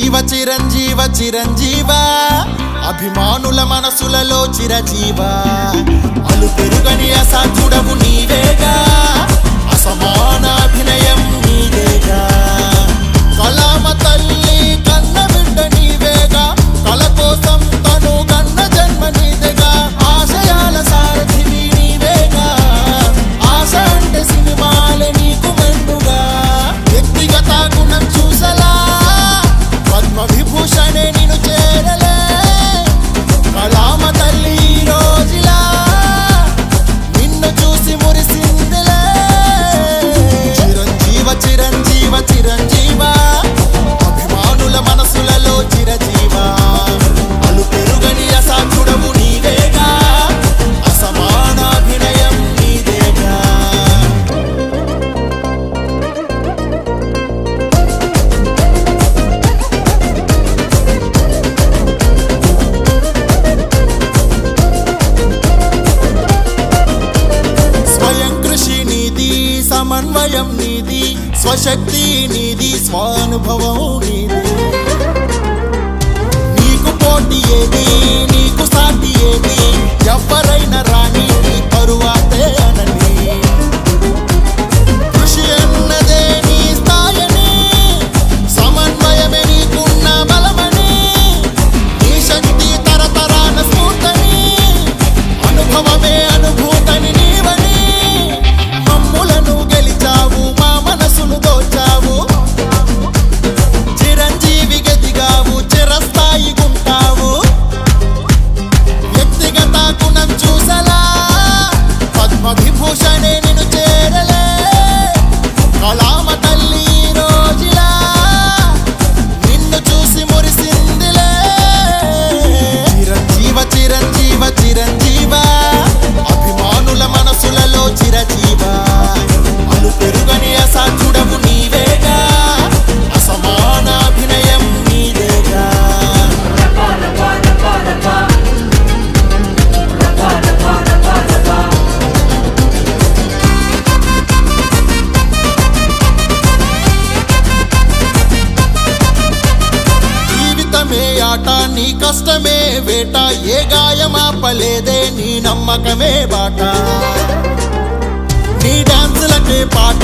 చిరంజీవ చిరంజీవ చిరంజీవ అభిమానుల మనసులలో చిరజీవ అలు పెరుగని అసాధ్యుడవు నీవేగా అసమాన అభినయం నీవేగా కళామ తల్లి కన్న బిడ్డ నీవేగా కళ కోసం తను కన్న జన్మ నీదేగా ఆశయాల సారథివి నీవేగా ఆశ అంటే సినిమాలే నీకు మెండుగా వ్యక్తిగత గుణం చూసలా పద్మవిభూషణే నిన్ను చేరలే కళామ తల్లి ఈ రోజులా నిన్ను చూసి మురిసిందిలే చిరంజీవ చిరంజీవ చిరంజీవ అభిమానుల మనసులలో చిరజీవ అలు పెరుగని అసాధ్యుడవు నీవేగా అసమాన అభినయం నీదేగా స్వయం కృషి నీది సమన్వయం నీది స్వశక్తి నీది స్వానుభవం నీది నీకు పోటీ ఏది నీకు సాటి ఏది ఎవరైనా రాని నీ తరువాతే అనని కృషి అన్నదే నీ స్థాయిని సమన్వయమే నీకున్న బలమని నీ శక్తి తరతరాన స్ఫూర్తని అనుభవమే అనుభూతని నీవని మమ్ములను గెలిచావు మా మనసును దోచావు చిరంజీవి గదిగావు చిరస్థాయి గుంటావు వ్యక్తిగత గుణం చూసలా పద్మవిభూషణే నిన్ను చేరలే కళామ తల్లి ఈ రోజులా నిన్ను చూసి మురిసిందిలే చిరంజీవ చిరంజీవ చిరంజీవ అభిమానుల మనసులలో చిరజీవ అలు పెరుగని అసాధ్యుడవు నీవేగా అసమాన అభినయం నీదేగా జీవితమే ఆట నీ కష్టమే వేట ఏ గాయమాపలేదే నీ నమ్మకమే బాట నీ డాన్సులకే పాట